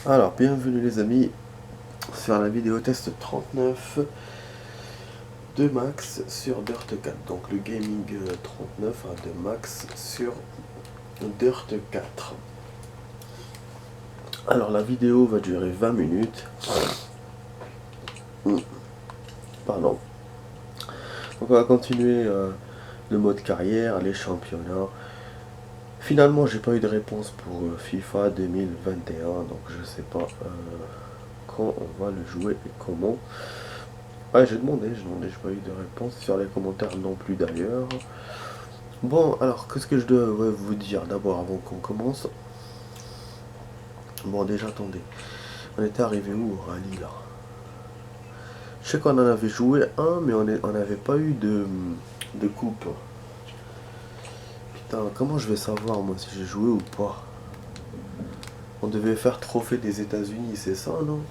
Alors, bienvenue les amis sur la vidéo test 39 de Max sur Dirt 4. Donc le gaming 39 de Max sur Dirt 4. Alors la vidéo va durer 20 minutes. Pardon. Donc on va continuer le mode carrière, les championnats. Finalement j'ai pas eu de réponse pour FIFA 2021, donc je sais pas quand on va le jouer et comment. Ouais, j'ai demandé, j'ai pas eu de réponse sur les commentaires non plus d'ailleurs. Bon, alors, qu'est-ce que je dois vous dire d'abord avant qu'on commence? Bon, déjà, attendez. On était arrivé où au rallye là? Je sais qu'on en avait joué un, mais on n'avait pas eu de coupe. Putain, comment je vais savoir moi si j'ai joué ou pas? On devait faire trophée des États-Unis, c'est ça, non?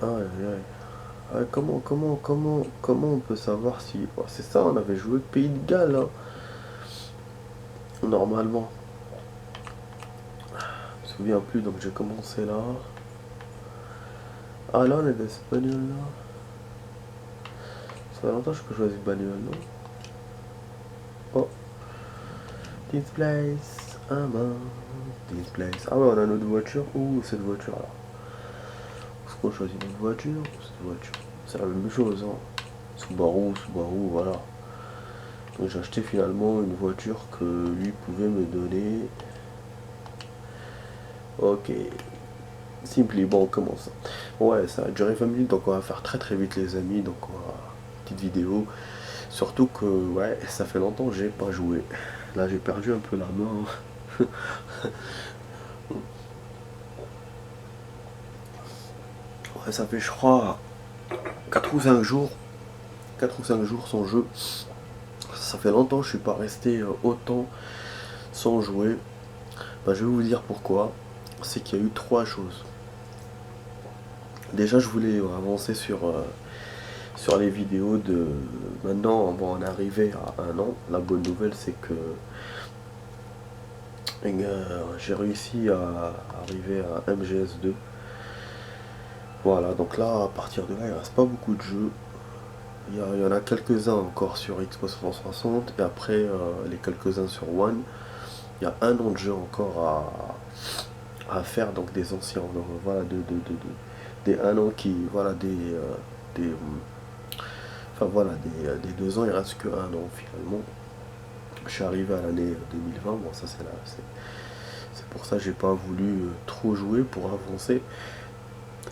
Ah, ouais, ouais. Ah, comment on peut savoir si. Oh, c'est ça, on avait joué Pays de Galles, hein, normalement. Je me souviens plus, donc j'ai commencé là. Ah, là, on est dans cette bagnole là. Ça fait longtemps que je choisis bagnole, non? Oh, this place, this place. Ah ouais, on a notre voiture. Ouh, cette voiture là. Est-ce qu'on choisit notre voiture ou cette voiture? C'est la même chose, hein. Subaru, voilà. Donc j'ai acheté finalement une voiture que lui pouvait me donner. Ok. Simply, bon, on commence. Ouais, ça a duré 20 minutes, donc on va faire très très vite les amis. Donc on va... Petite vidéo. Surtout que, ouais, ça fait longtemps que j'ai pas joué. Là, j'ai perdu un peu la main. Ouais, ça fait, je crois, 4 ou 5 jours. 4 ou 5 jours sans jeu. Ça fait longtemps que je suis pas resté autant sans jouer. Bah, je vais vous dire pourquoi. C'est qu'il y a eu trois choses. Déjà, je voulais avancer sur les vidéos de... Maintenant, on va en arriver à un an. La bonne nouvelle, c'est que j'ai réussi à arriver à MGS2. Voilà, donc là, à partir de là, il ne reste pas beaucoup de jeux. Il y en a quelques-uns encore sur Xbox 360 et après les quelques-uns sur One. Il y a un an de jeu encore à faire, donc des anciens, donc, voilà, des un an qui, voilà, des enfin voilà, des 2 ans, il reste que un an finalement. Je suis arrivé à l'année 2020, bon ça c'est là, c'est pour ça que j'ai pas voulu trop jouer pour avancer.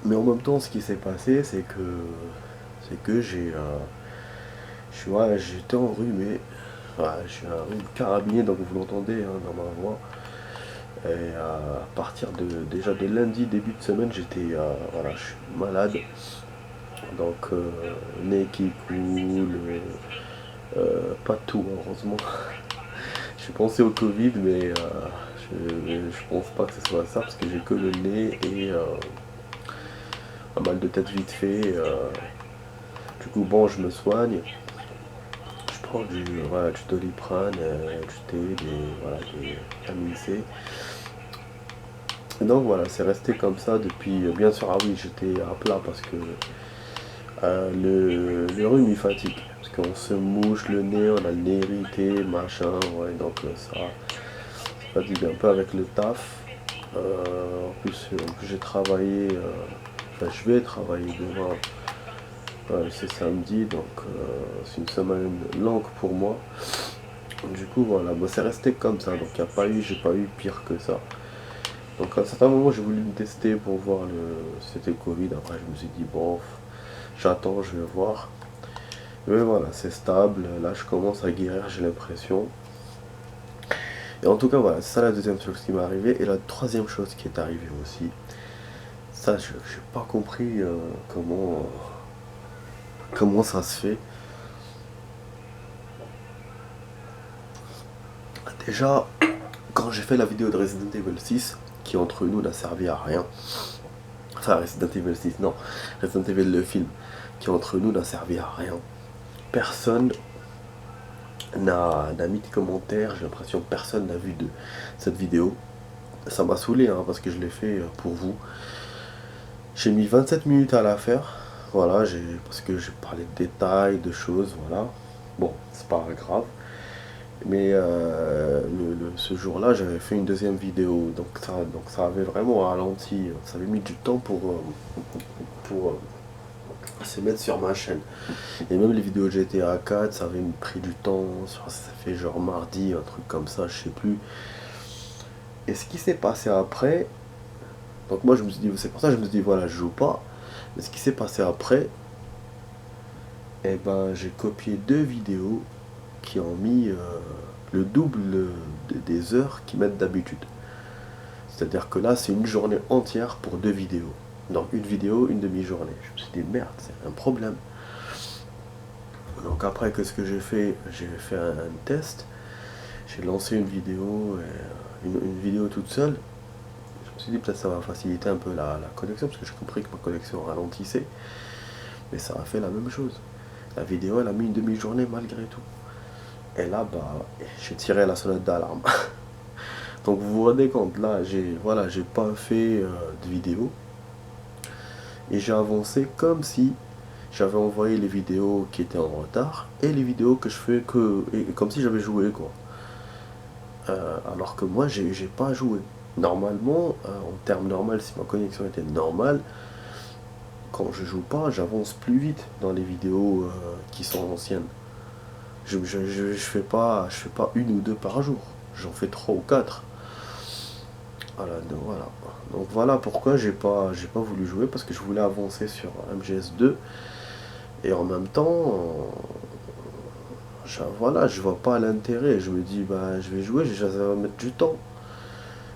Mais en même temps, ce qui s'est passé, c'est que j'étais enrhumé. Ouais, je suis un rhume carabinier, donc vous l'entendez hein, dans ma voix. Et à partir déjà de lundi, début de semaine, voilà, je suis malade. Donc, nez qui coule, pas tout, heureusement. J'ai pensé au Covid, mais je pense pas que ce soit ça, parce que j'ai que le nez et un mal de tête vite fait. Du coup, bon, je me soigne. Je prends du Doliprane, du thé, des vitamines C. Et donc voilà, c'est resté comme ça depuis. Bien sûr, ah oui, j'étais à plat parce que le rhume il fatigue. Parce qu'on se mouche le nez, on a le nez irrité, machin, ouais, donc ça fatigue un peu avec le taf. En plus j'ai travaillé, enfin je vais travailler demain. C'est samedi, donc c'est une semaine longue pour moi. Du coup, voilà, bah, c'est resté comme ça. Donc, j'ai pas eu pire que ça. Donc, à un certain moment, j'ai voulu me tester pour voir c'était le Covid. Après, je me suis dit, bon, j'attends, je vais voir. Mais voilà, c'est stable. Là, je commence à guérir, j'ai l'impression. Et en tout cas, voilà, c'est ça la deuxième chose qui m'est arrivée. Et la troisième chose qui est arrivée aussi, ça, je n'ai pas compris comment ça se fait. Déjà, quand j'ai fait la vidéo de Resident Evil 6, qui entre nous n'a servi à rien, enfin Resident Evil 6, non, Resident Evil le film, qui entre nous n'a servi à rien, personne n'a mis de commentaires, j'ai l'impression que personne n'a vu de cette vidéo. Ça m'a saoulé hein, parce que je l'ai fait pour vous. J'ai mis 27 minutes à la faire. Voilà, parce que j'ai parlé de détails, de choses, voilà. Bon, c'est pas grave. Mais ce jour-là, j'avais fait une deuxième vidéo. Donc ça avait vraiment ralenti. Ça avait mis du temps pour se mettre sur ma chaîne. Et même les vidéos de GTA 4, ça avait pris du temps. Ça fait genre mardi, un truc comme ça, je sais plus. Et ce qui s'est passé après, donc moi je me suis dit, c'est pour ça que je me suis dit, voilà, je joue pas. Mais ce qui s'est passé après, eh ben j'ai copié deux vidéos qui ont mis le double des heures qu'ils mettent d'habitude. C'est-à-dire que là, c'est une journée entière pour deux vidéos. Donc une vidéo, une demi-journée. Je me suis dit, merde, c'est un problème. Donc après, qu'est-ce que j'ai fait? J'ai fait un test. J'ai lancé une vidéo, une vidéo toute seule. Je me suis dit, peut-être ça va faciliter un peu la connexion, parce que j'ai compris que ma connexion ralentissait. Mais ça a fait la même chose. La vidéo, elle a mis une demi-journée malgré tout. Et là, bah, j'ai tiré la sonnette d'alarme. Donc vous vous rendez compte, là, j'ai pas fait de vidéo. Et j'ai avancé comme si j'avais envoyé les vidéos qui étaient en retard et les vidéos que je fais comme si j'avais joué quoi. Alors que moi j'ai pas joué. Normalement, en termes normaux, si ma connexion était normale, quand je joue pas, j'avance plus vite dans les vidéos qui sont anciennes. Je fais pas une ou deux par jour. J'en fais trois ou quatre. Voilà. Donc voilà pourquoi j'ai pas voulu jouer parce que je voulais avancer sur MGS2 et en même temps voilà, je vois pas l'intérêt. Je me dis bah je vais jouer, ça va mettre du temps.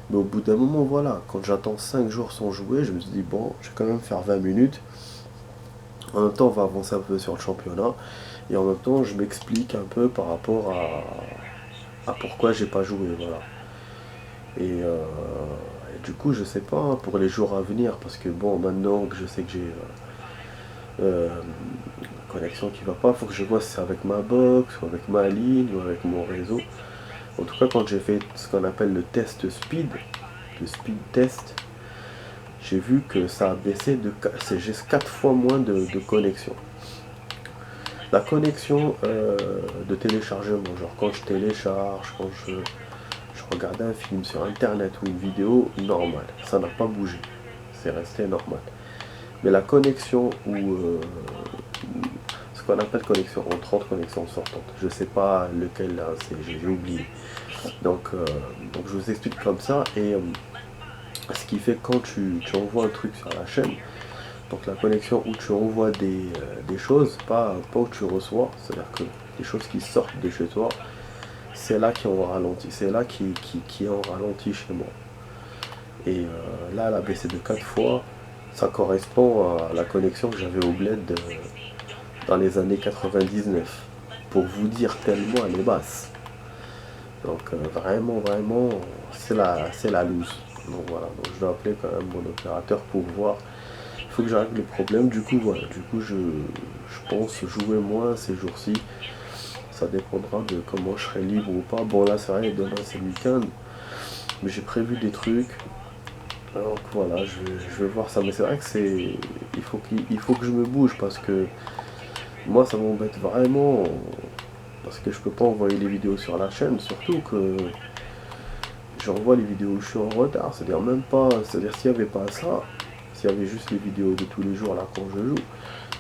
Mais au bout d'un moment voilà, quand j'attends 5 jours sans jouer, je me suis dit bon, je vais quand même faire 20 minutes. En même temps on va avancer un peu sur le championnat et en même temps je m'explique un peu par rapport à pourquoi j'ai pas joué, voilà. Et du coup, je sais pas hein, pour les jours à venir, parce que bon, maintenant que je sais que j'ai une connexion qui va pas, faut que je vois si c'est avec ma box, ou avec ma ligne, ou avec mon réseau. En tout cas, quand j'ai fait ce qu'on appelle le test speed, le speed test, j'ai vu que ça a baissé j'ai 4 fois moins de connexion. La connexion de téléchargement, genre quand je télécharge, quand je regarde un film sur internet ou une vidéo, normale, ça n'a pas bougé, c'est resté normal. Mais la connexion ce qu'on appelle connexion entrante, connexion sortante, je sais pas lequel là, j'ai oublié. Donc je vous explique comme ça et ce qui fait quand tu envoies un truc sur la chaîne, donc la connexion où tu envoies des choses, pas où tu reçois, c'est-à-dire que les choses qui sortent de chez toi, c'est là qui ont ralenti, c'est là qui ont ralenti chez moi. Et là, elle a baissé de 4 fois, ça correspond à la connexion que j'avais au bled dans les années 99. Pour vous dire tellement elle est basse. Donc vraiment, c'est la loose. Donc voilà, donc je dois appeler quand même mon opérateur pour voir. Il faut que j'arrête le problème. Du coup, voilà, je pense jouer moins ces jours-ci. Ça dépendra de comment je serai libre ou pas. Bon là c'est vrai, demain c'est le week-end. Mais j'ai prévu des trucs. Donc voilà, je vais voir ça. Mais c'est vrai que il faut que je me bouge parce que moi ça m'embête vraiment. Parce que je peux pas envoyer les vidéos sur la chaîne. Surtout que j'envoie les vidéos où je suis en retard. C'est-à-dire même pas. C'est-à-dire s'il n'y avait pas ça, s'il y avait juste les vidéos de tous les jours là quand je joue,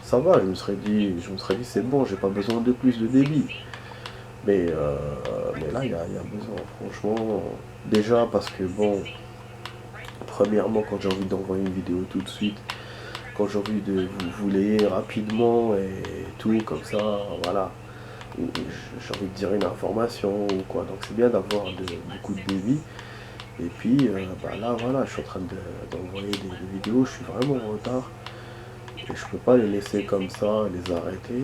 ça va, je me serais dit c'est bon, j'ai pas besoin de plus de débit. Mais là, il y a besoin, franchement. Déjà parce que, bon, premièrement, quand j'ai envie d'envoyer une vidéo tout de suite, quand j'ai envie de vous voulez rapidement et tout, comme ça, voilà. J'ai envie de dire une information ou quoi. Donc c'est bien d'avoir beaucoup de débit. Et puis, là, voilà, je suis en train d'envoyer des vidéos, je suis vraiment en retard. Et je peux pas les laisser comme ça, les arrêter.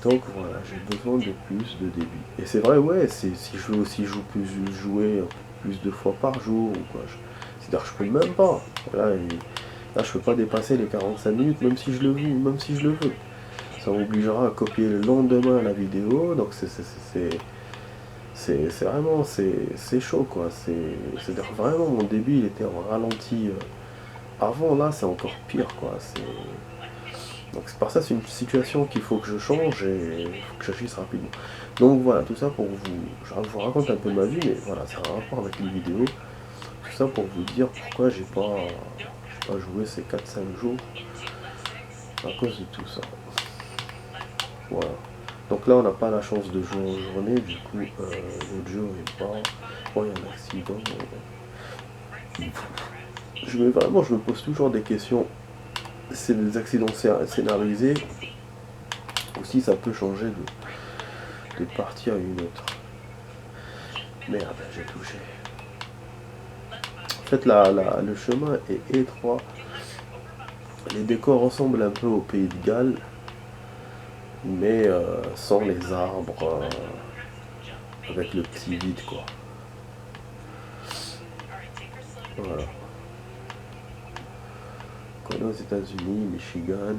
Donc voilà, j'ai besoin de plus de débit. Et c'est vrai, ouais, si je veux aussi jouer plus de fois par jour ou quoi. C'est-à-dire que je peux même pas. Là, je peux pas dépasser les 45 minutes, même si je le veux. Ça m'obligera à copier le lendemain la vidéo, donc c'est vraiment, c'est chaud quoi. C'est-à-dire vraiment mon débit il était en ralenti. Avant là c'est encore pire quoi. Donc c'est par ça c'est une situation qu'il faut que je change et il faut que j'agisse rapidement. Donc voilà, tout ça pour vous. Je vous raconte un peu ma vie, mais voilà, c'est un rapport avec les vidéos. Tout ça pour vous dire pourquoi j'ai pas joué ces 4-5 jours à cause de tout ça. Voilà. Donc là on n'a pas la chance de jouer en journée, du coup l'autre jeu est pas. Bon il y a un accident. Je me pose toujours des questions. C'est des accidents scénarisés. Aussi ça peut changer de partie à une autre. Merde, j'ai touché. En fait le chemin est étroit. Les décors ressemblent un peu au pays de Galles, mais sans les arbres, avec le petit vide quoi. Voilà. On est aux États-Unis, Michigan.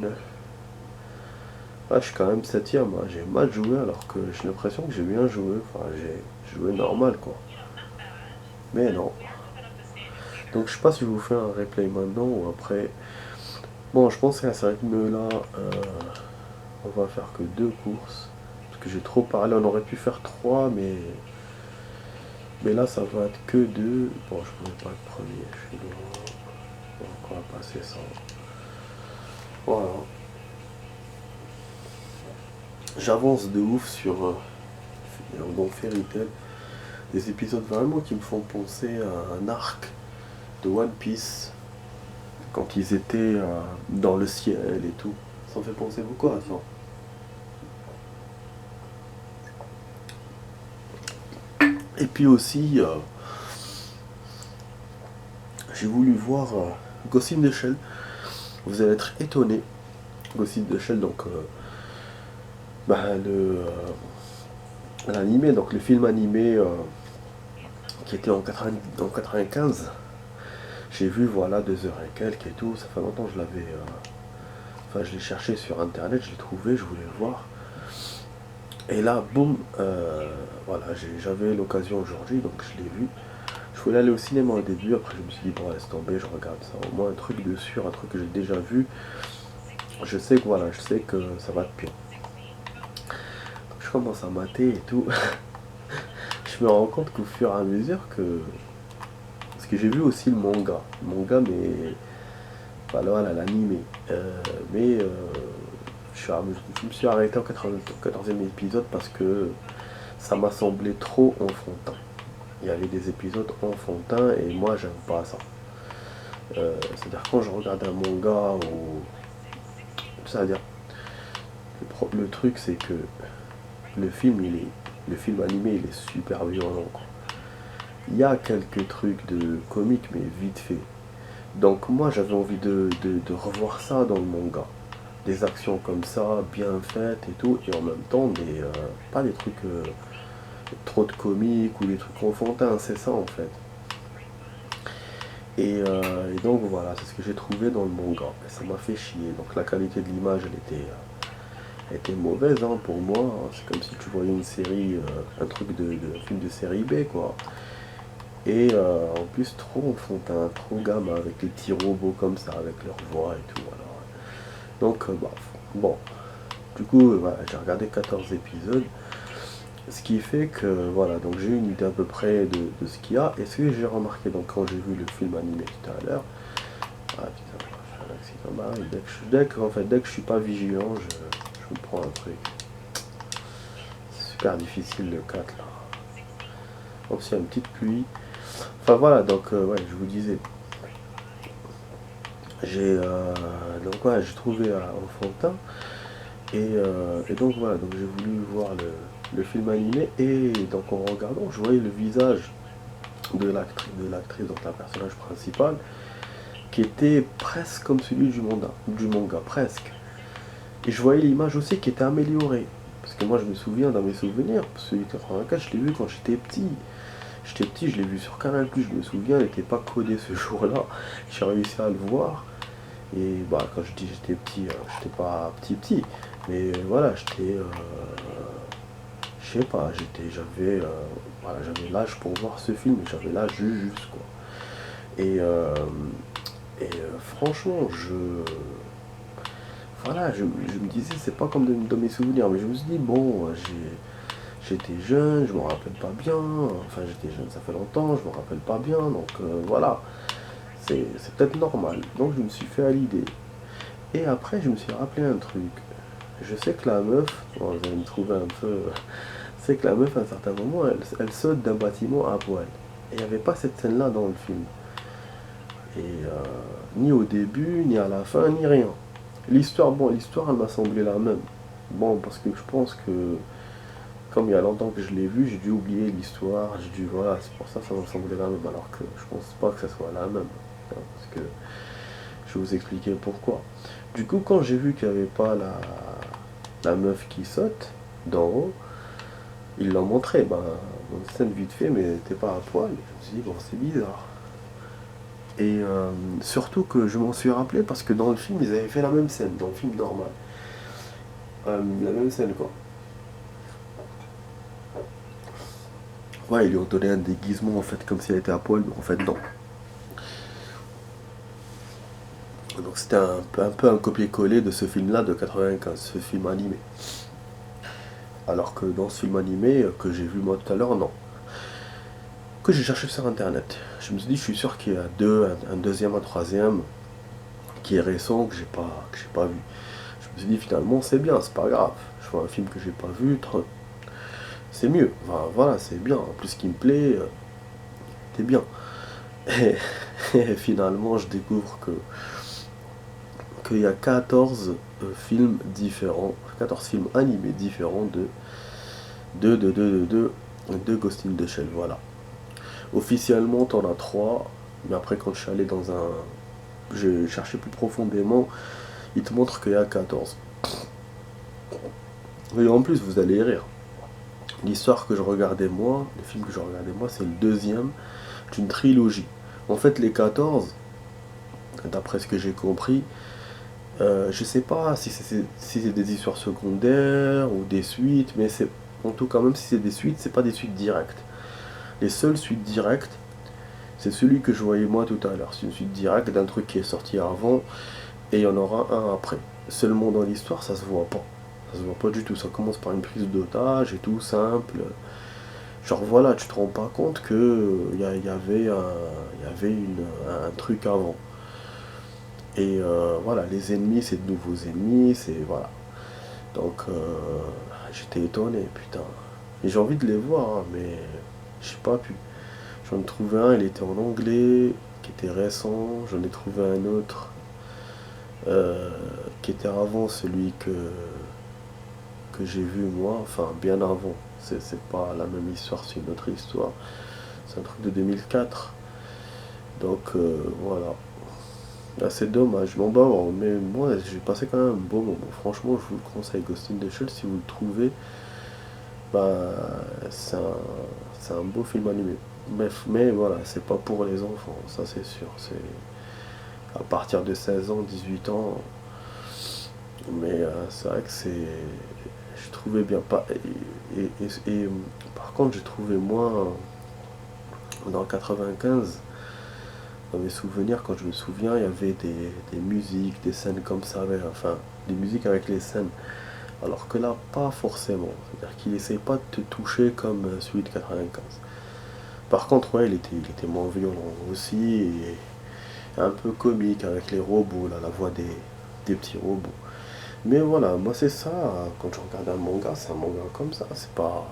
Ah, je suis quand même septième, hein. J'ai mal joué alors que j'ai l'impression que j'ai bien joué. Enfin, j'ai joué normal quoi. Mais non. Donc je sais pas si je vous fais un replay maintenant ou après. Bon, je pense qu'à ce rythme-là, on va faire que 2 courses. Parce que j'ai trop parlé, on aurait pu faire 3, mais là ça va être que 2. Bon, je pourrais pas être premier, je suis loin. Donc on va passer ça. Voilà. J'avance de ouf dans Fairy Tail. Des épisodes vraiment qui me font penser à un arc de One Piece. Quand ils étaient dans le ciel et tout. Ça me fait penser beaucoup à ça. Et puis aussi, j'ai voulu voir Ghost in the Shell. Vous allez être étonné. Ghost in the Shell, donc l'animé, donc le film animé qui était en 95. J'ai vu voilà 2 heures et quelques et tout. Ça fait longtemps que je l'avais. Enfin, je l'ai cherché sur internet, je l'ai trouvé, je voulais le voir. Et là, boum, voilà, j'avais l'occasion aujourd'hui, donc je l'ai vu. Je voulais aller au cinéma au début, après je me suis dit, bon, laisse tomber, je regarde ça. Au moins un truc de sûr, un truc que j'ai déjà vu. Je sais que voilà, je sais que ça va être pire. Donc je commence à mater et tout. Je me rends compte qu'au fur et à mesure que. Parce que j'ai vu aussi le manga. Le manga, mais. Voilà, l'animé. Mais je me suis arrêté au 14e épisode parce que ça m'a semblé trop enfantin. Il y avait des épisodes enfantins et moi j'aime pas ça. C'est-à-dire quand je regarde un manga ou. C'est-à-dire le truc c'est que le film animé il est super violent quoi. Il y a quelques trucs de comique mais vite fait. Donc moi j'avais envie de revoir ça dans le manga. Des actions comme ça, bien faites et tout, et en même temps pas des trucs trop de comiques ou des trucs enfantins, c'est ça en fait. Et donc voilà, c'est ce que j'ai trouvé dans le manga. Et ça m'a fait chier. Donc la qualité de l'image elle était mauvaise hein, pour moi. C'est comme si tu voyais une série, un truc de film de série B quoi. Et en plus trop enfantin, trop gamin avec les petits robots comme ça, avec leur voix et tout. Alors. Donc bon. Du coup voilà, j'ai regardé 14 épisodes. Ce qui fait que voilà, donc j'ai une idée à peu près de ce qu'il y a. Et ce que j'ai remarqué donc quand j'ai vu le film animé tout à l'heure. Ah putain, je fais un accident. Bah, oui, dès que je suis pas vigilant, je me prends un truc. C'est super difficile le 4 là. Donc s'il y a une petite pluie. Enfin voilà, donc ouais, je vous disais. Donc ouais, j'ai trouvé enfantin. Et donc voilà, donc j'ai voulu voir le film animé et donc en regardant, je voyais le visage de l'actrice, donc la personnage principale, qui était presque comme celui du manga, presque. Et je voyais l'image aussi qui était améliorée. Parce que moi je me souviens dans mes souvenirs, celui de 84, je l'ai vu quand j'étais petit. J'étais petit, je l'ai vu sur Canal+, je me souviens, il n'était pas codé ce jour-là. J'ai réussi à le voir. Et bah quand je dis j'étais petit, j'étais pas petit, mais voilà, j'étais, je sais pas, j'avais voilà, j'avais l'âge pour voir ce film, et j'avais l'âge juste, quoi. Et, euh, franchement, voilà, je me disais, c'est pas comme dans mes souvenirs, mais je me suis dit, bon, j'étais jeune, je me rappelle pas bien, enfin j'étais jeune, ça fait longtemps, je me rappelle pas bien, donc voilà, c'est peut-être normal. Donc je me suis fait à l'idée. Et après, je me suis rappelé un truc. Je sais que la meuf, bon, vous allez me trouver un peu. C'est que la meuf, à un certain moment, elle saute d'un bâtiment à poil. Et il n'y avait pas cette scène-là dans le film. Et ni au début, ni à la fin, ni rien. L'histoire, bon, l'histoire, elle m'a semblé la même. Bon, parce que je pense que, comme il y a longtemps que je l'ai vu, j'ai dû oublier l'histoire. J'ai dû, voilà, c'est pour ça que ça m'a semblé la même. Alors que je pense pas que ça soit la même. Hein, parce que je vais vous expliquer pourquoi. Du coup, quand j'ai vu qu'il n'y avait pas la meuf qui saute d'en haut, ils l'ont montré, ben, une scène vite fait, mais t'es pas à poil. Je me suis dit, bon, c'est bizarre. Et surtout que je m'en suis rappelé parce que dans le film, ils avaient fait la même scène, dans le film normal. La même scène, quoi. Ouais, ils lui ont donné un déguisement, en fait, comme si elle était à poil, mais en fait, non. Donc c'était un peu un copier-coller de ce film-là de 95, ce film animé. Alors que dans ce film animé que j'ai vu moi tout à l'heure, non. Que j'ai cherché sur internet. Je me suis dit, je suis sûr qu'il y a un deuxième, un troisième, qui est récent, que j'ai pas vu. Je me suis dit, finalement, c'est bien, c'est pas grave. Je vois un film que j'ai pas vu, c'est mieux. Enfin, voilà, c'est bien. En plus, ce qui me plaît, c'est bien. Et, et finalement, je découvre qu'il y a 14 films différents, 14 films animés différents de Ghost in the Shell, voilà. Officiellement, t'en as 3, mais après, quand je suis allé dans un. J'ai cherché plus profondément, il te montre qu'il y a 14. Et en plus, vous allez rire. L'histoire que je regardais moi, le film que je regardais moi, c'est le deuxième d'une trilogie. En fait, les 14, d'après ce que j'ai compris, je sais pas si c'est des histoires secondaires ou des suites, mais c'est en tout cas, même si c'est des suites, c'est pas des suites directes. Les seules suites directes, c'est celui que je voyais moi tout à l'heure. C'est une suite directe d'un truc qui est sorti avant et il y en aura un après. Seulement dans l'histoire, ça se voit pas. Ça se voit pas du tout. Ça commence par une prise d'otage et tout simple. Genre voilà, tu te rends pas compte que y avait un truc avant. Et voilà, les ennemis, c'est de nouveaux ennemis, c'est voilà. Donc j'étais étonné, putain. Et j'ai envie de les voir, hein, mais j'ai pas pu. J'en ai trouvé un, il était en anglais, qui était récent. J'en ai trouvé un autre euh, qui était avant celui que j'ai vu moi, enfin bien avant. C'est pas la même histoire, c'est une autre histoire. C'est un truc de 2004. Donc voilà. Là, c'est dommage. Bon bah bon, mais moi j'ai passé quand même un beau moment. Franchement, je vous le conseille, Ghost in the Shell, si vous le trouvez, bah c'est un beau film animé. Mais voilà, c'est pas pour les enfants, ça c'est sûr. C'est à partir de 16 ans, 18 ans. Mais c'est vrai que c'est. Je trouvais bien pas. Par contre, j'ai trouvé moins dans 95. Dans mes souvenirs, quand je me souviens, il y avait des musiques, des scènes comme ça, enfin, des musiques avec les scènes. Alors que là, pas forcément. C'est-à-dire qu'il essaye pas de te toucher comme celui de 95. Par contre, ouais, il était moins violent aussi, et un peu comique avec les robots, là, la voix des petits robots. Mais voilà, moi c'est ça, quand je regarde un manga, c'est un manga comme ça, c'est pas.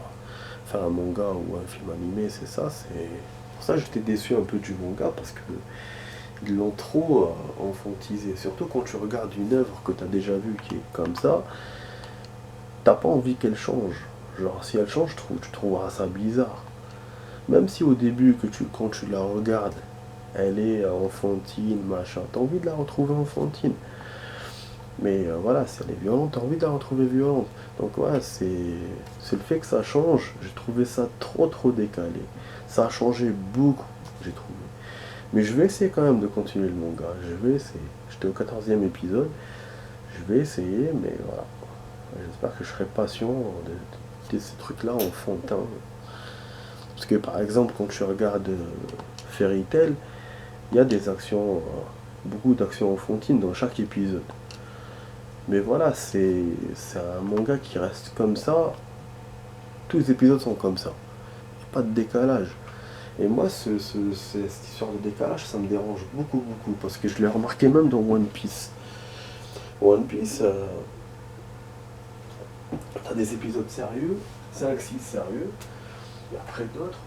Enfin, un manga ou un film animé, c'est ça, c'est. Pour ça, j'étais déçu un peu du manga parce que ils l'ont trop enfantisé. Surtout quand tu regardes une œuvre que tu as déjà vue qui est comme ça, t'as pas envie qu'elle change. Genre, si elle change, tu trouveras ça bizarre. Même si au début, quand tu la regardes, elle est enfantine, machin, t'as envie de la retrouver enfantine. Mais voilà, si elle est violente, t'as envie de la retrouver violente. Donc voilà, c'est le fait que ça change. J'ai trouvé ça trop décalé. Ça a changé beaucoup, j'ai trouvé. Mais je vais essayer quand même de continuer le manga. Je vais essayer. J'étais au 14e épisode. Je vais essayer, mais voilà. J'espère que je serai patient de ces trucs-là enfantins Parce que par exemple, quand tu regardes Fairy Tail, il y a des actions, beaucoup d'actions enfantines dans chaque épisode. Mais voilà, c'est un manga qui reste comme ça. Tous les épisodes sont comme ça. Il n'y a pas de décalage. Et moi, cette histoire de décalage, ça me dérange beaucoup, beaucoup. Parce que je l'ai remarqué même dans One Piece. One Piece, t'as des épisodes sérieux, 5-6 sérieux, et après d'autres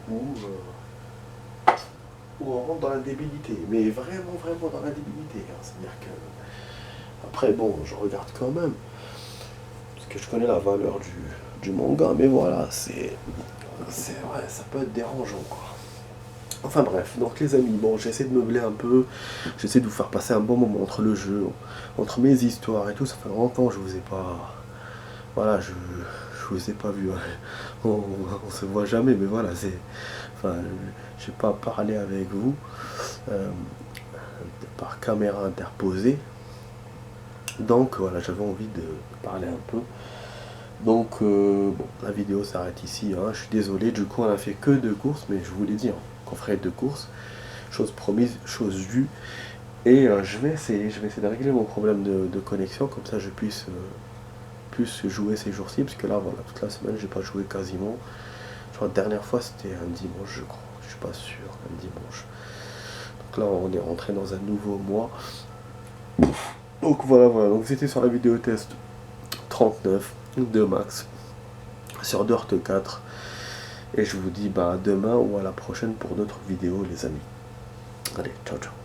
où on rentre dans la débilité. Mais vraiment, vraiment dans la débilité. Hein. C'est-à-dire que. Après, bon, je regarde quand même. Parce que je connais la valeur du manga. Mais voilà, c'est vrai, ça peut être dérangeant, quoi. Enfin bref, donc les amis, bon, j'essaie de meubler un peu, j'essaie de vous faire passer un bon moment entre le jeu, entre mes histoires et tout, ça fait longtemps que je vous ai pas... Voilà, je vous ai pas vu, hein. On se voit jamais, mais voilà, c'est... Enfin, j'ai pas parlé avec vous par caméra interposée, donc voilà, j'avais envie de parler un peu. Donc, bon, la vidéo s'arrête ici, hein. Je suis désolé, du coup on a fait que 2 courses, mais je vous l'ai dit, hein, qu'on ferait 2 courses. Chose promise, chose vue. Et je vais essayer de régler mon problème de connexion, comme ça je puisse plus jouer ces jours-ci, parce que là, voilà, toute la semaine, j'ai pas joué quasiment. Je crois que la dernière fois, c'était un dimanche, je crois. Je suis pas sûr, un dimanche. Donc là, on est rentré dans un nouveau mois. Donc voilà, voilà. Donc c'était sur la vidéo test 39 de Max sur Dirt 4. Et je vous dis bah, à demain ou à la prochaine pour d'autres vidéos, les amis. Allez, ciao, ciao.